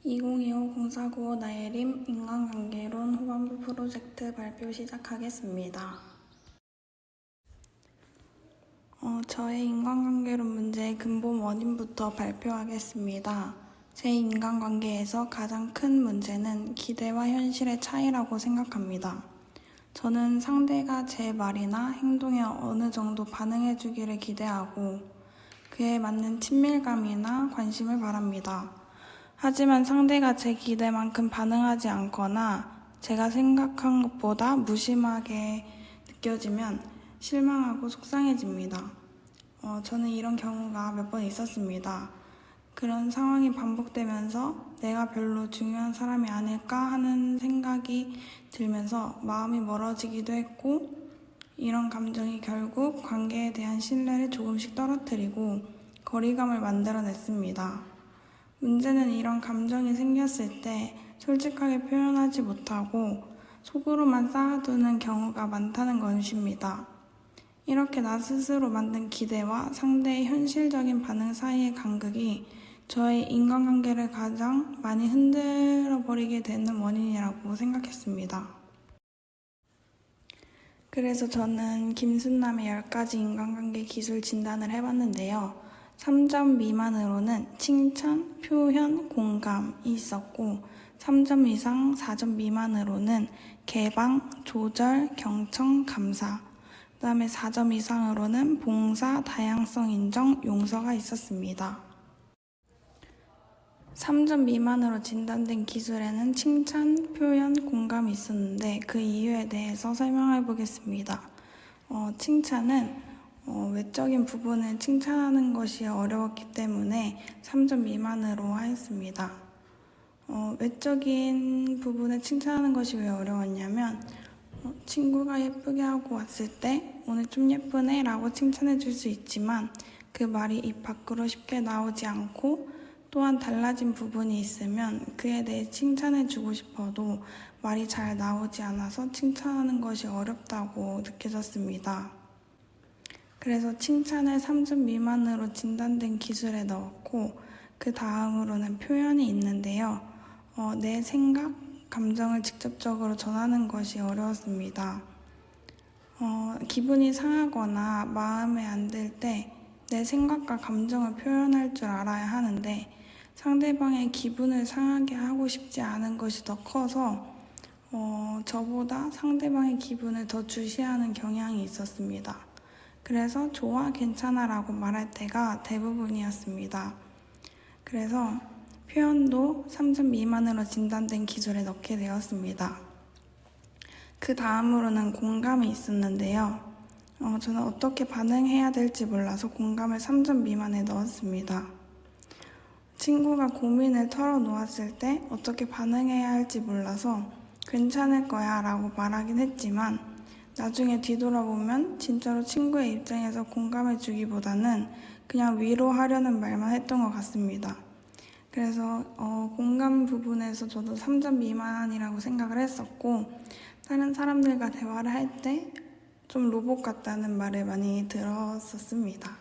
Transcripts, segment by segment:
2025-0495 나예림 인간관계론 후반부 프로젝트 발표 시작하겠습니다. 저의 인간관계론 문제의 근본 원인부터 발표하겠습니다. 제 인간관계에서 가장 큰 문제는 기대와 현실의 차이라고 생각합니다. 저는 상대가 제 말이나 행동에 어느 정도 반응해주기를 기대하고 그에 맞는 친밀감이나 관심을 바랍니다. 하지만 상대가 제 기대만큼 반응하지 않거나 제가 생각한 것보다 무심하게 느껴지면 실망하고 속상해집니다. 저는 이런 경우가 몇 번 있었습니다. 그런 상황이 반복되면서 내가 별로 중요한 사람이 아닐까 하는 생각이 들면서 마음이 멀어지기도 했고, 이런 감정이 결국 관계에 대한 신뢰를 조금씩 떨어뜨리고 거리감을 만들어냈습니다. 문제는 이런 감정이 생겼을 때 솔직하게 표현하지 못하고 속으로만 쌓아두는 경우가 많다는 것입니다. 이렇게 나 스스로 만든 기대와 상대의 현실적인 반응 사이의 간극이 저의 인간관계를 가장 많이 흔들어버리게 되는 원인이라고 생각했습니다. 그래서 저는 김순남의 10가지 인간관계 기술 진단을 해봤는데요. 3점 미만으로는 칭찬, 표현, 공감이 있었고 3점 이상 4점 미만으로는 개방, 조절, 경청, 감사, 그 다음에 4점 이상으로는 봉사, 다양성 인정, 용서가 있었습니다. 3점 미만으로 진단된 기술에는 칭찬, 표현, 공감이 있었는데 그 이유에 대해서 설명해 보겠습니다. 칭찬은 외적인 부분을 칭찬하는 것이 어려웠기 때문에 3점 미만으로 하였습니다. 외적인 부분을 칭찬하는 것이 왜 어려웠냐면 친구가 예쁘게 하고 왔을 때 오늘 좀 예쁘네 라고 칭찬해 줄 수 있지만 그 말이 입 밖으로 쉽게 나오지 않고 또한 달라진 부분이 있으면 그에 대해 칭찬해 주고 싶어도 말이 잘 나오지 않아서 칭찬하는 것이 어렵다고 느껴졌습니다. 그래서 칭찬을 3점 미만으로 진단된 기술에 넣었고 그 다음으로는 표현이 있는데요. 내 생각, 감정을 직접적으로 전하는 것이 어려웠습니다. 기분이 상하거나 마음에 안 들 때 내 생각과 감정을 표현할 줄 알아야 하는데 상대방의 기분을 상하게 하고 싶지 않은 것이 더 커서 저보다 상대방의 기분을 더 주시하는 경향이 있었습니다. 그래서 좋아, 괜찮아 라고 말할 때가 대부분이었습니다. 그래서 표현도 3점 미만으로 진단된 기술에 넣게 되었습니다. 그 다음으로는 공감이 있었는데요. 저는 어떻게 반응해야 될지 몰라서 공감을 3점 미만에 넣었습니다. 친구가 고민을 털어놓았을 때 어떻게 반응해야 할지 몰라서 괜찮을 거야 라고 말하긴 했지만 나중에 뒤돌아보면 진짜로 친구의 입장에서 공감해 주기보다는 그냥 위로하려는 말만 했던 것 같습니다. 그래서 공감 부분에서 저도 3점 미만이라고 생각을 했었고 다른 사람들과 대화를 할 때 좀 로봇 같다는 말을 많이 들었었습니다.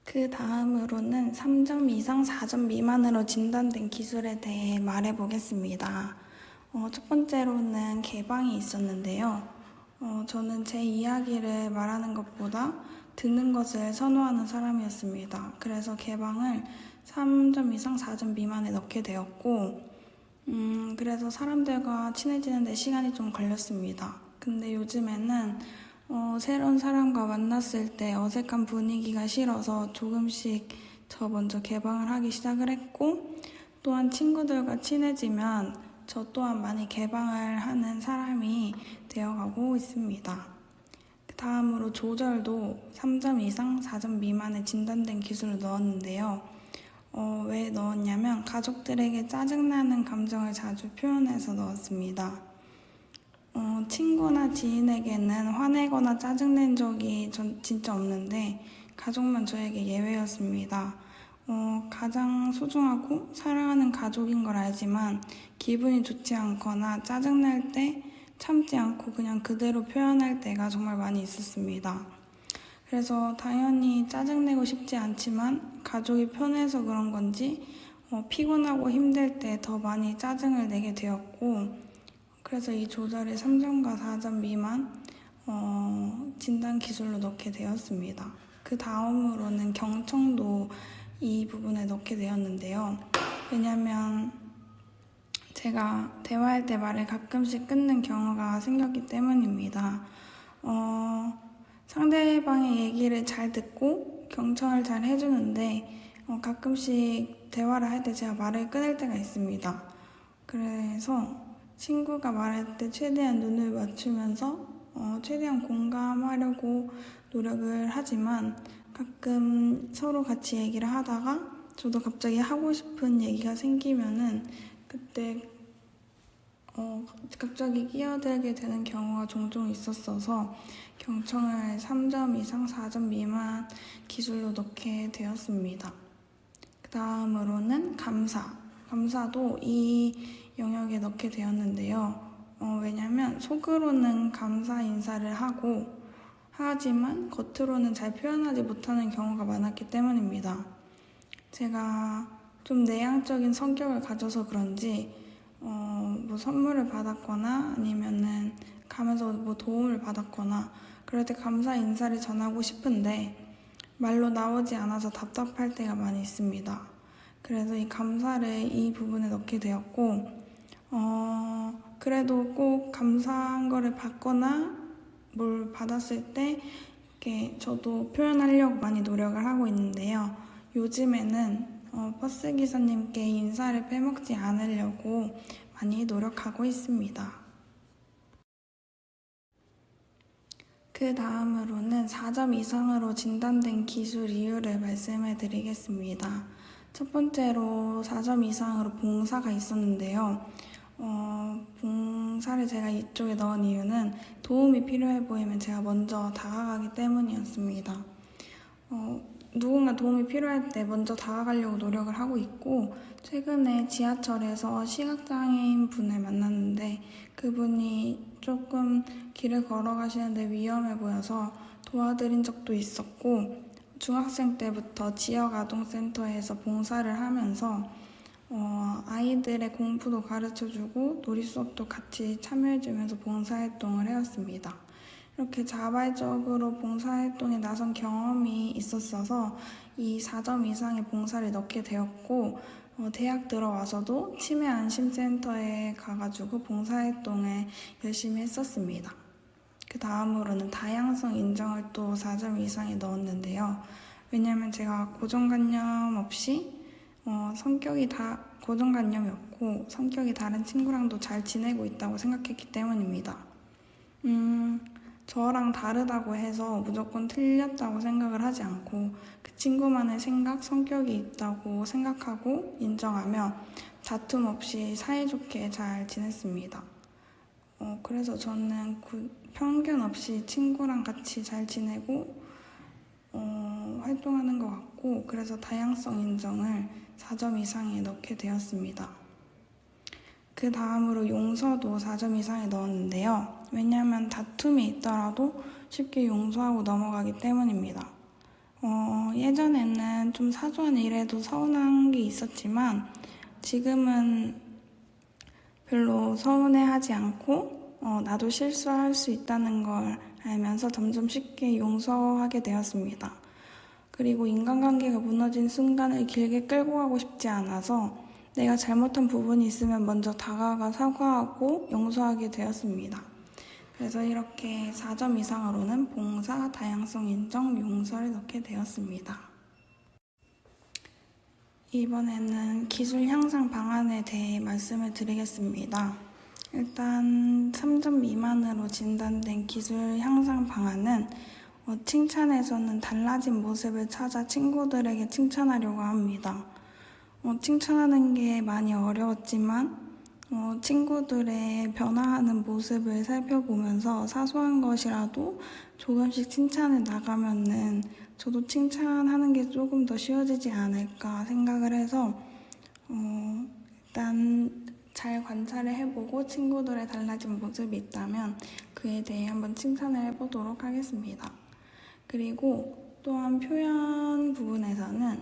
그 다음으로는 3점 이상 4점 미만으로 진단된 기술에 대해 말해보겠습니다. 첫 번째로는 개방이 있었는데요. 저는 제 이야기를 말하는 것보다 듣는 것을 선호하는 사람이었습니다. 그래서 개방을 3점 이상 4점 미만에 넣게 되었고 그래서 사람들과 친해지는 데 시간이 좀 걸렸습니다. 근데 요즘에는 새로운 사람과 만났을 때 어색한 분위기가 싫어서 조금씩 저 먼저 개방을 하기 시작을 했고 또한 친구들과 친해지면 저 또한 많이 개방을 하는 사람이 되어가고 있습니다. 그 다음으로 조절도 3점 이상 4점 미만에 진단된 기술을 넣었는데요. 왜 넣었냐면 가족들에게 짜증나는 감정을 자주 표현해서 넣었습니다. 친구나 지인에게는 화내거나 짜증낸 적이 전 진짜 없는데 가족만 저에게 예외였습니다. 가장 소중하고 사랑하는 가족인 걸 알지만 기분이 좋지 않거나 짜증날 때 참지 않고 그냥 그대로 표현할 때가 정말 많이 있었습니다. 그래서 당연히 짜증내고 싶지 않지만 가족이 편해서 그런 건지 피곤하고 힘들 때 더 많이 짜증을 내게 되었고, 그래서 이 조절을 3점과 4점 미만 진단 기술로 넣게 되었습니다. 그 다음으로는 경청도 이 부분에 넣게 되었는데요. 왜냐면 제가 대화할 때 말을 가끔씩 끊는 경우가 생겼기 때문입니다. 상대방의 얘기를 잘 듣고 경청을 잘 해주는데 가끔씩 대화를 할 때 제가 말을 끊을 때가 있습니다. 그래서 친구가 말할 때 최대한 눈을 맞추면서 최대한 공감하려고 노력을 하지만 가끔 서로 같이 얘기를 하다가 저도 갑자기 하고 싶은 얘기가 생기면은 그때 갑자기 끼어들게 되는 경우가 종종 있었어서 경청을 3점 이상 4점 미만 기술로 넣게 되었습니다. 그 다음으로는 감사도 이 영역에 넣게 되었는데요. 왜냐면 속으로는 감사 인사를 하지만 겉으로는 잘 표현하지 못하는 경우가 많았기 때문입니다. 제가 좀 내향적인 성격을 가져서 그런지 뭐 선물을 받았거나 아니면은 가면서 뭐 도움을 받았거나 그럴 때 감사 인사를 전하고 싶은데 말로 나오지 않아서 답답할 때가 많이 있습니다. 그래서 이 감사를 이 부분에 넣게 되었고 그래도 꼭 감사한 거를 받거나 뭘 받았을 때 이렇게 저도 표현하려고 많이 노력을 하고 있는데요. 요즘에는 버스 기사님께 인사를 빼먹지 않으려고 많이 노력하고 있습니다. 그 다음으로는 4점 이상으로 진단된 기술 이유를 말씀해 드리겠습니다. 첫 번째로 4점 이상으로 봉사가 있었는데요. 봉사를 제가 이쪽에 넣은 이유는 도움이 필요해 보이면 제가 먼저 다가가기 때문이었습니다. 누군가 도움이 필요할 때 먼저 다가가려고 노력을 하고 있고, 최근에 지하철에서 시각장애인 분을 만났는데 그분이 조금 길을 걸어가시는데 위험해 보여서 도와드린 적도 있었고, 중학생 때부터 지역아동센터에서 봉사를 하면서 아이들의 공부도 가르쳐주고 놀이 수업도 같이 참여해주면서 봉사활동을 해왔습니다. 이렇게 자발적으로 봉사활동에 나선 경험이 있었어서 이 4점 이상의 봉사를 넣게 되었고, 대학 들어와서도 치매 안심센터에 가가지고 봉사활동을 열심히 했었습니다. 그 다음으로는 다양성 인정을 또 4점 이상에 넣었는데요. 왜냐하면 제가 고정관념 없이 고정관념이 없고 성격이 다른 친구랑도 잘 지내고 있다고 생각했기 때문입니다. 저랑 다르다고 해서 무조건 틀렸다고 생각을 하지 않고 그 친구만의 생각, 성격이 있다고 생각하고 인정하며 다툼 없이 사이좋게 잘 지냈습니다. 그래서 저는 편견 없이 친구랑 같이 잘 지내고 활동하는 것 같고, 그래서 다양성 인정을 4점 이상에 넣게 되었습니다. 그 다음으로 용서도 4점 이상에 넣었는데요. 왜냐하면 다툼이 있더라도 쉽게 용서하고 넘어가기 때문입니다. 예전에는 좀 사소한 일에도 서운한 게 있었지만 지금은 별로 서운해하지 않고 나도 실수할 수 있다는 걸 알면서 점점 쉽게 용서하게 되었습니다. 그리고 인간관계가 무너진 순간을 길게 끌고 가고 싶지 않아서 내가 잘못한 부분이 있으면 먼저 다가가 사과하고 용서하게 되었습니다. 그래서 이렇게 4점 이상으로는 봉사, 다양성 인정, 용서를 넣게 되었습니다. 이번에는 기술 향상 방안에 대해 말씀을 드리겠습니다. 일단 3점 미만으로 진단된 기술 향상 방안은 칭찬에서는 달라진 모습을 찾아 친구들에게 칭찬하려고 합니다. 칭찬하는 게 많이 어려웠지만 친구들의 변화하는 모습을 살펴보면서 사소한 것이라도 조금씩 칭찬해 나가면은 저도 칭찬하는 게 조금 더 쉬워지지 않을까 생각을 해서 일단 잘 관찰을 해보고 친구들의 달라진 모습이 있다면 그에 대해 한번 칭찬을 해보도록 하겠습니다. 그리고 또한 표현 부분에서는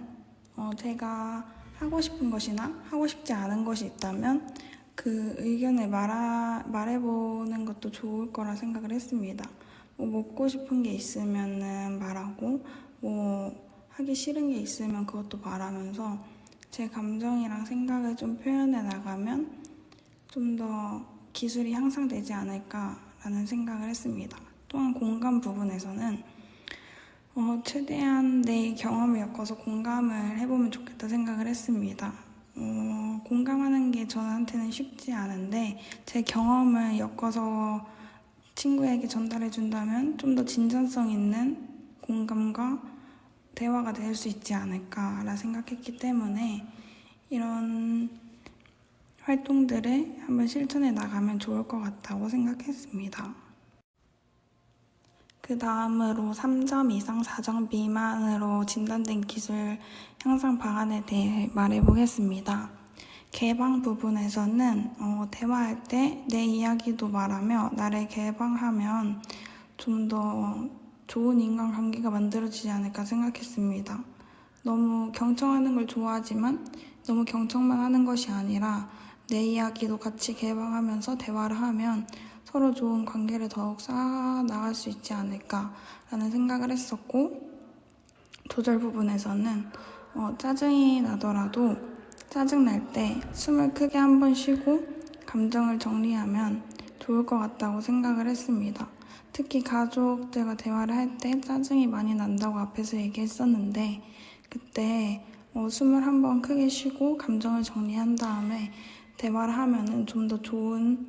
제가 하고 싶은 것이나 하고 싶지 않은 것이 있다면 그 의견을 말해보는 것도 좋을 거라 생각을 했습니다. 먹고 싶은 게 있으면 말하고 하기 싫은 게 있으면 그것도 말하면서 제 감정이랑 생각을 좀 표현해 나가면 좀 더 기술이 향상되지 않을까라는 생각을 했습니다. 또한 공감 부분에서는 최대한 내 경험을 엮어서 공감을 해보면 좋겠다 생각을 했습니다. 공감하는 게 저한테는 쉽지 않은데 제 경험을 엮어서 친구에게 전달해 준다면 좀 더 진전성 있는 공감과 대화가 될 수 있지 않을까라 생각했기 때문에 이런 활동들을 한번 실천해 나가면 좋을 것 같다고 생각했습니다. 그 다음으로 3점 이상 4점 미만으로 진단된 기술 향상 방안에 대해 말해보겠습니다. 개방 부분에서는 대화할 때 내 이야기도 말하며 나를 개방하면 좀 더 좋은 인간관계가 만들어지지 않을까 생각했습니다. 너무 경청하는 걸 좋아하지만 너무 경청만 하는 것이 아니라 내 이야기도 같이 개방하면서 대화를 하면 서로 좋은 관계를 더욱 쌓아나갈 수 있지 않을까라는 생각을 했었고, 조절 부분에서는 짜증이 나더라도 짜증날 때 숨을 크게 한 번 쉬고 감정을 정리하면 좋을 것 같다고 생각을 했습니다. 특히 가족들과 대화를 할 때 짜증이 많이 난다고 앞에서 얘기했었는데 그때 숨을 한 번 크게 쉬고 감정을 정리한 다음에 대화를 하면은 좀 더 좋은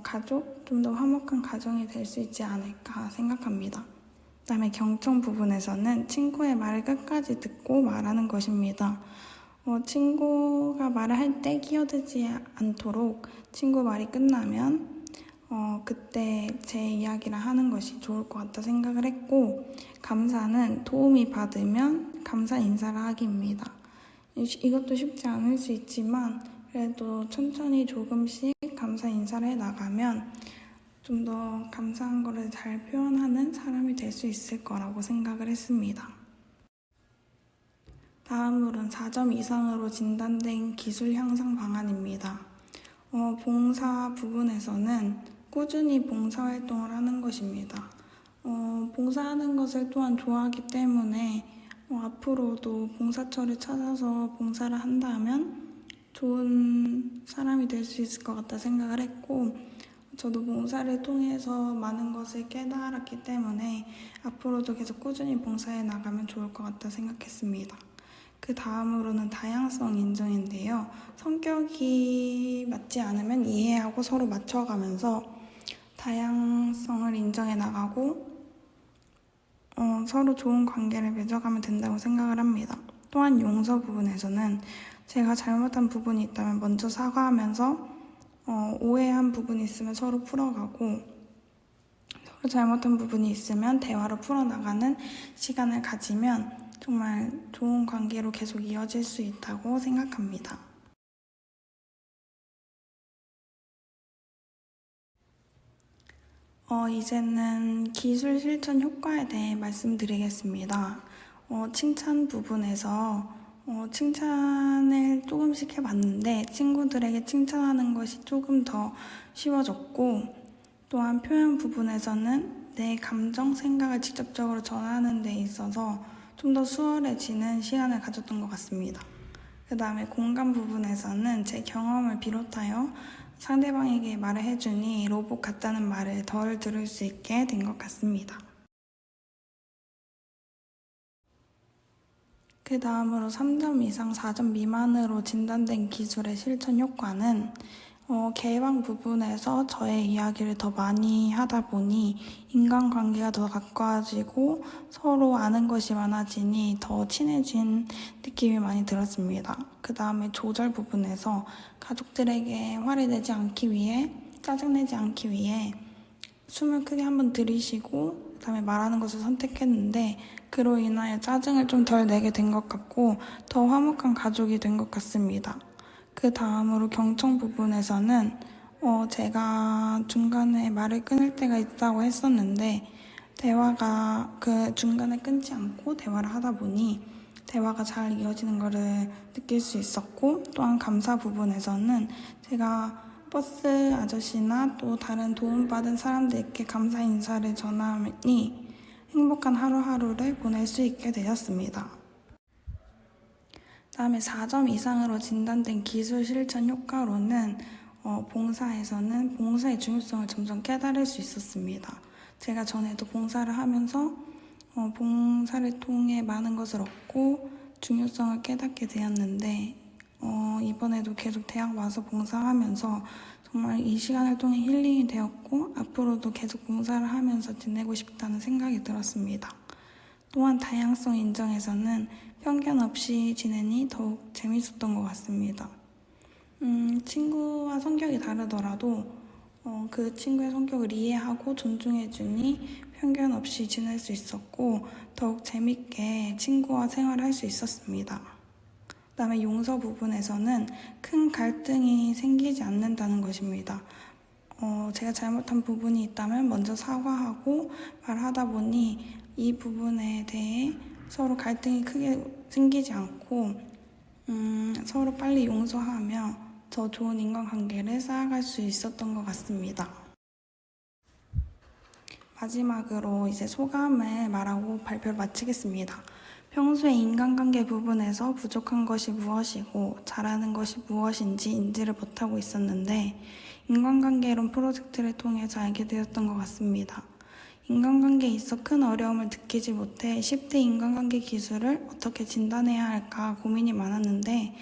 가족, 좀 더 화목한 가정이 될 수 있지 않을까 생각합니다. 그다음에 경청 부분에서는 친구의 말을 끝까지 듣고 말하는 것입니다. 친구가 말을 할 때 끼어들지 않도록 친구 말이 끝나면 그때 제 이야기를 하는 것이 좋을 것 같다 생각을 했고, 감사는 도움이 받으면 감사 인사를 하기입니다. 이것도 쉽지 않을 수 있지만 그래도 천천히 조금씩 감사 인사를 해 나가면 좀 더 감사한 거를 잘 표현하는 사람이 될 수 있을 거라고 생각을 했습니다. 다음으로는 4점 이상으로 진단된 기술 향상 방안입니다. 봉사 부분에서는 꾸준히 봉사활동을 하는 것입니다. 봉사하는 것을 또한 좋아하기 때문에 앞으로도 봉사처를 찾아서 봉사를 한다면 좋은 사람이 될 수 있을 것 같다 생각을 했고, 저도 봉사를 통해서 많은 것을 깨달았기 때문에 앞으로도 계속 꾸준히 봉사해 나가면 좋을 것 같다 생각했습니다. 그 다음으로는 다양성 인정인데요. 성격이 맞지 않으면 이해하고 서로 맞춰가면서 다양성을 인정해 나가고 서로 좋은 관계를 맺어가면 된다고 생각을 합니다. 또한 용서 부분에서는 제가 잘못한 부분이 있다면 먼저 사과하면서 오해한 부분이 있으면 서로 풀어가고, 서로 잘못한 부분이 있으면 대화로 풀어나가는 시간을 가지면 정말 좋은 관계로 계속 이어질 수 있다고 생각합니다. 이제는 기술 실천 효과에 대해 말씀드리겠습니다. 칭찬 부분에서 칭찬을 조금씩 해봤는데 친구들에게 칭찬하는 것이 조금 더 쉬워졌고, 또한 표현 부분에서는 내 감정, 생각을 직접적으로 전하는 데 있어서 좀 더 수월해지는 시간을 가졌던 것 같습니다. 그 다음에 공감 부분에서는 제 경험을 비롯하여 상대방에게 말을 해주니 로봇 같다는 말을 덜 들을 수 있게 된 것 같습니다. 그 다음으로 3점 이상 4점 미만으로 진단된 기술의 실천 효과는 개방 부분에서 저의 이야기를 더 많이 하다 보니 인간관계가 더 가까워지고 서로 아는 것이 많아지니 더 친해진 느낌이 많이 들었습니다. 그 다음에 조절 부분에서 가족들에게 화를 내지 않기 위해, 짜증내지 않기 위해 숨을 크게 한번 들이쉬고 그다음에 말하는 것을 선택했는데 그로 인하여 짜증을 좀 덜 내게 된 것 같고 더 화목한 가족이 된 것 같습니다. 그 다음으로 경청 부분에서는 제가 중간에 말을 끊을 때가 있다고 했었는데 대화가 그 중간에 끊지 않고 대화를 하다 보니 대화가 잘 이어지는 것을 느낄 수 있었고 또한 감사 부분에서는 제가 버스 아저씨나 또 다른 도움받은 사람들께 감사 인사를 전하니 행복한 하루하루를 보낼 수 있게 되었습니다. 다음에 4점 이상으로 진단된 기술 실천 효과로는 봉사에서는 봉사의 중요성을 점점 깨달을 수 있었습니다. 제가 전에도 봉사를 하면서 봉사를 통해 많은 것을 얻고 중요성을 깨닫게 되었는데 이번에도 계속 대학 와서 봉사하면서 정말 이 시간을 통해 힐링이 되었고 앞으로도 계속 봉사를 하면서 지내고 싶다는 생각이 들었습니다. 또한 다양성 인정에서는 편견 없이 지내니 더욱 재밌었던 것 같습니다. 친구와 성격이 다르더라도 그 친구의 성격을 이해하고 존중해주니 편견 없이 지낼 수 있었고 더욱 재밌게 친구와 생활을 할 수 있었습니다. 그다음에 용서 부분에서는 큰 갈등이 생기지 않는다는 것입니다. 제가 잘못한 부분이 있다면 먼저 사과하고 말하다 보니 이 부분에 대해 서로 갈등이 크게 생기지 않고 서로 빨리 용서하며 더 좋은 인간관계를 쌓아갈 수 있었던 것 같습니다. 마지막으로 이제 소감을 말하고 발표를 마치겠습니다. 평소에 인간관계 부분에서 부족한 것이 무엇이고 잘하는 것이 무엇인지 인지를 못하고 있었는데 인간관계론 프로젝트를 통해서 알게 되었던 것 같습니다. 인간관계에 있어 큰 어려움을 느끼지 못해 10대 인간관계 기술을 어떻게 진단해야 할까 고민이 많았는데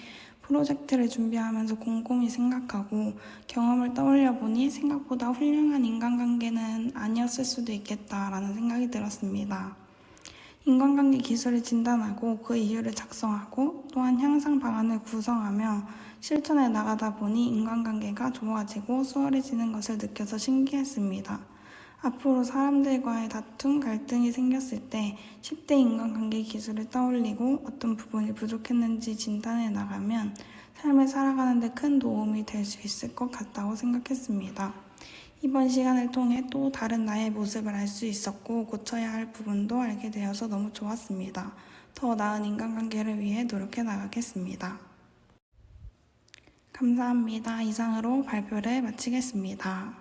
프로젝트를 준비하면서 곰곰이 생각하고 경험을 떠올려 보니 생각보다 훌륭한 인간관계는 아니었을 수도 있겠다라는 생각이 들었습니다. 인간관계 기술을 진단하고 그 이유를 작성하고 또한 향상 방안을 구성하며 실천해 나가다 보니 인간관계가 좋아지고 수월해지는 것을 느껴서 신기했습니다. 앞으로 사람들과의 다툼, 갈등이 생겼을 때 10대 인간관계 기술을 떠올리고 어떤 부분이 부족했는지 진단해 나가면 삶을 살아가는 데 큰 도움이 될 수 있을 것 같다고 생각했습니다. 이번 시간을 통해 또 다른 나의 모습을 알 수 있었고 고쳐야 할 부분도 알게 되어서 너무 좋았습니다. 더 나은 인간관계를 위해 노력해 나가겠습니다. 감사합니다. 이상으로 발표를 마치겠습니다.